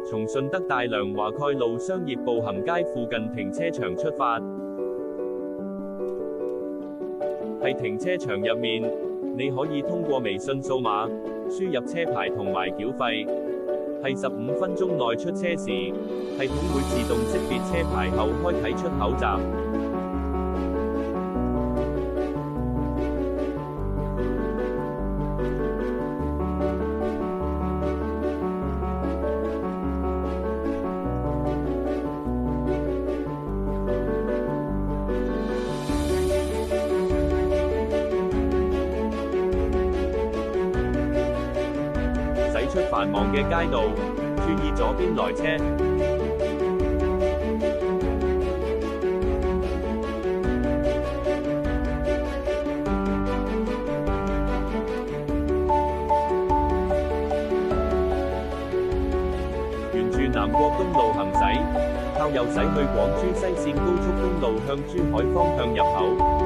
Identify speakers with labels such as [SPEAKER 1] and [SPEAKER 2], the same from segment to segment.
[SPEAKER 1] 從順德大良華蓋路商業步行街附近停車場出發。喺停車場入面，你可以通過微信掃碼，輸入車牌同埋繳費。喺15分鐘內出車時，系統會自動識別車牌後開啟出口閘。出繁忙嘅街道，注意左邊來車。沿住南國東路行駛，靠右駛去廣珠西線高速公路向珠海方向入口。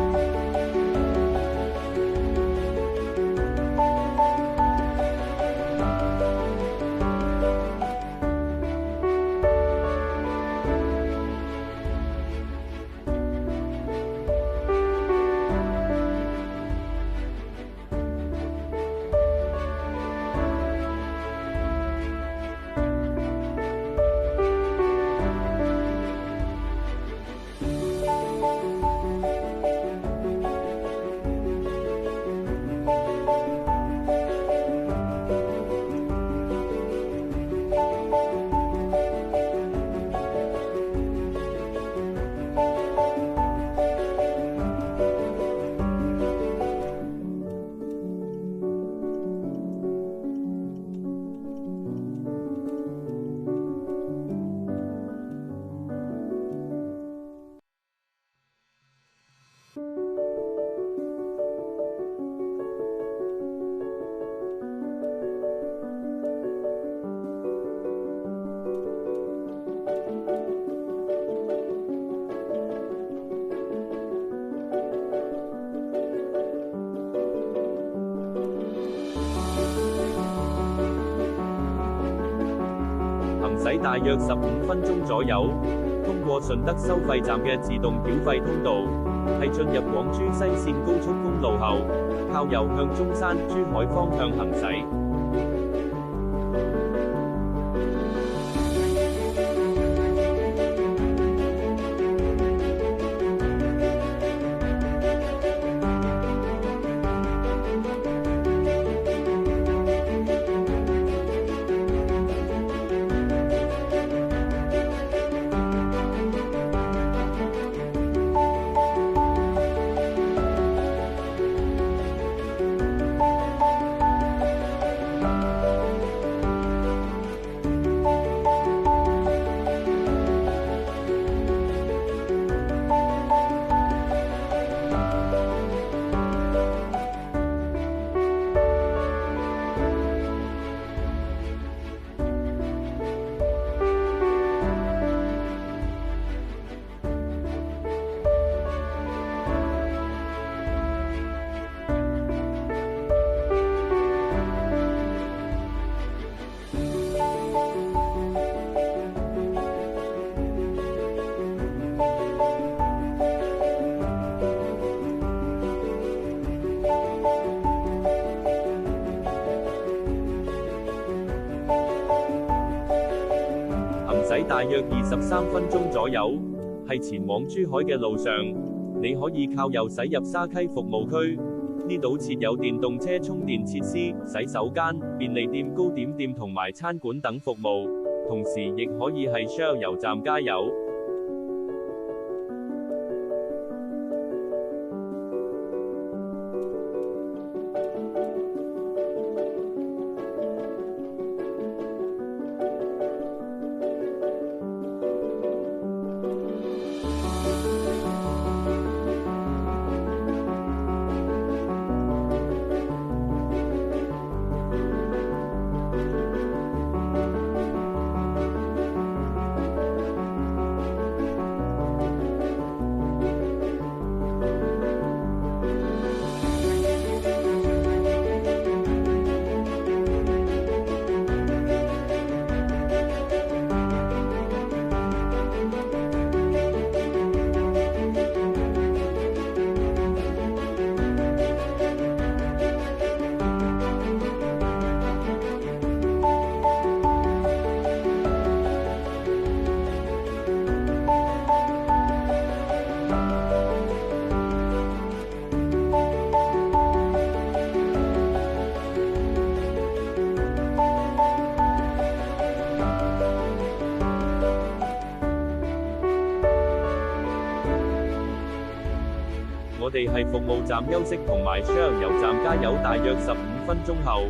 [SPEAKER 1] 駛大約15分鐘左右，通過順德收費站嘅自動繳費通道，係進入廣珠西線高速公路後，靠右向中山、珠海方向行駛。駛大約23分鐘左右，係前往珠海嘅路上，你可以靠右駛入沙溪服務區，呢度設有電動車充電設施、洗手間、便利店、糕點店同埋餐館等服務，同時亦可以係 Shell 油站加油。我哋係服務站休息同埋 Shell 油站加油大約15分鐘後，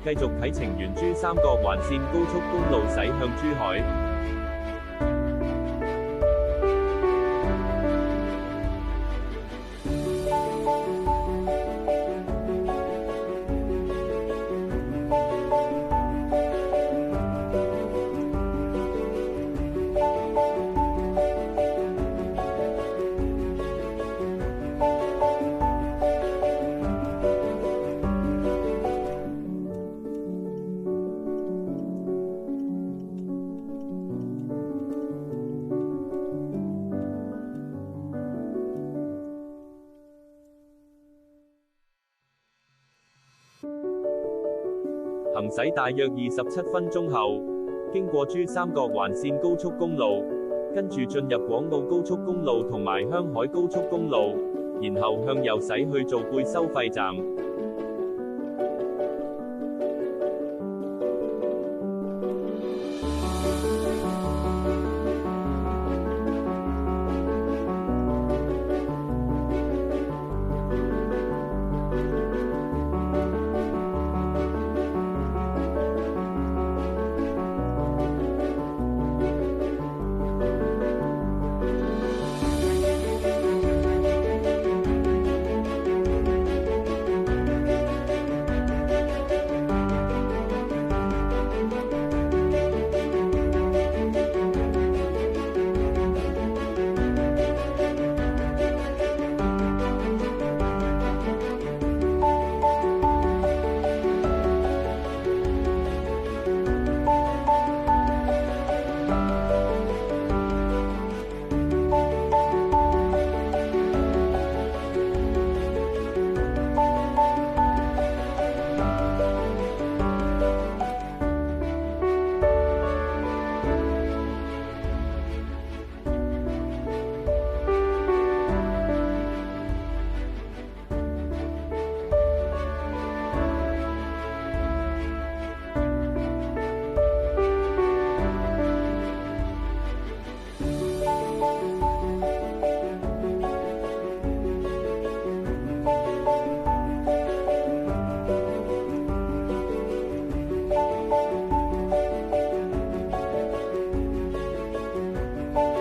[SPEAKER 1] 繼續啟程沿珠三角環線高速公路駛向珠海。行駛大約27分鐘後，經過珠三角環線高速公路，跟住進入廣澳高速公路同埋香海高速公路，然後向右駛去做貝收費站。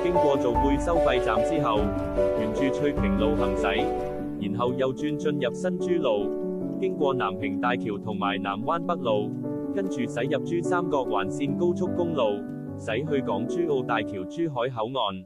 [SPEAKER 1] 經過做貝收費站之後，沿住翠屏路行駛，然後右轉進入新珠路，經過南平大橋同埋南灣北路，跟住駛入珠三角環線高速公路，駛去港珠澳大橋珠海口岸。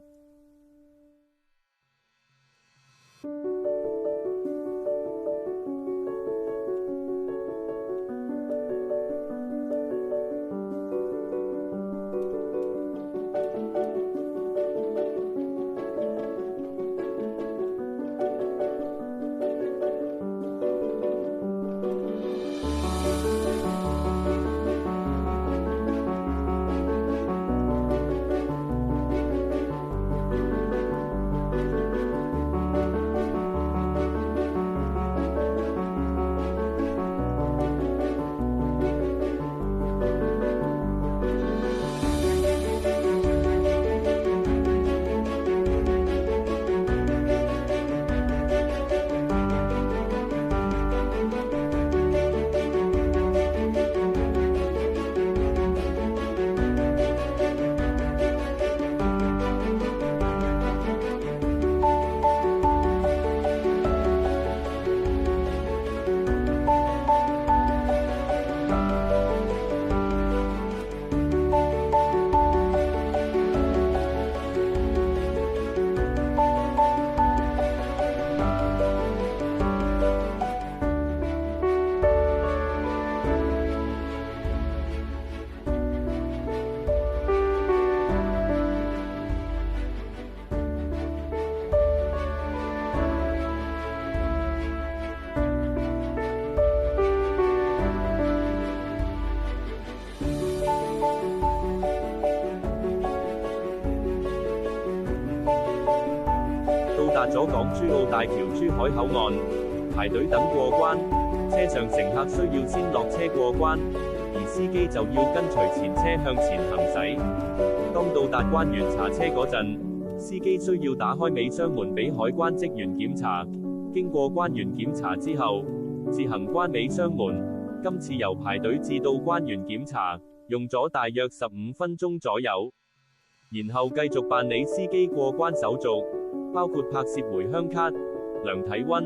[SPEAKER 1] 達咗港珠澳大橋珠海口岸，排隊等過關，車上乘客需要先落車過關，而司機就要跟隨前車向前行駛。當到達關員查車嗰陣，司機需要打開尾箱門俾海關職員檢查，經過關員檢查之後，自行關尾箱門。今次由排隊至到關員檢查，用咗大約15分鐘左右。然後繼續辦理司機過關手續，包括拍攝回鄉卡、量體溫、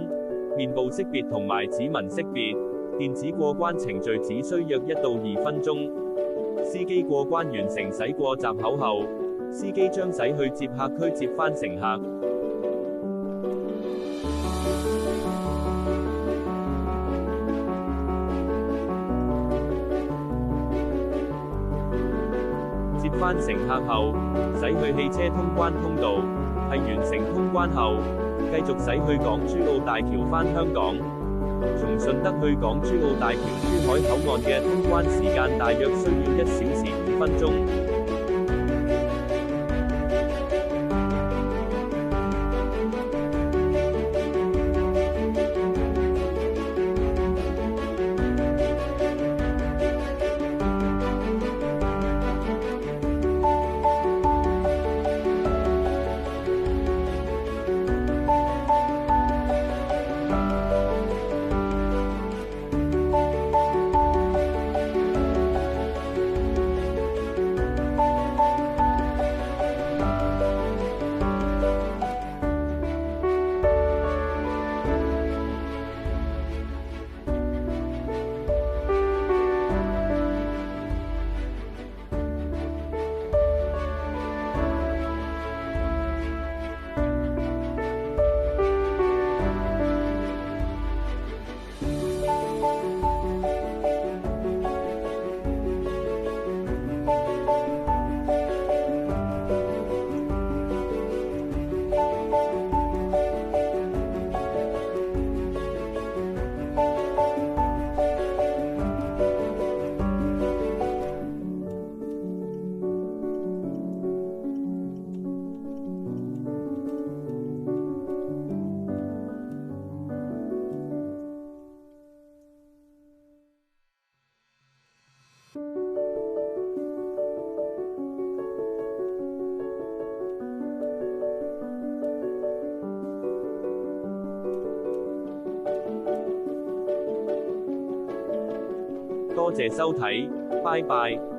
[SPEAKER 1] 面部識別同埋指紋識別。電子過關程序只需約1到2分鐘。司機過關完成駛過閘口後，司機將駛去接客區接返乘客。接返乘客後，駛去汽車通關通道，係完成通關後，繼續駛去港珠澳大橋返香港。從順德去港珠澳大橋珠海口岸嘅通關時間大約需要1小時5分鐘。多謝收睇，拜拜。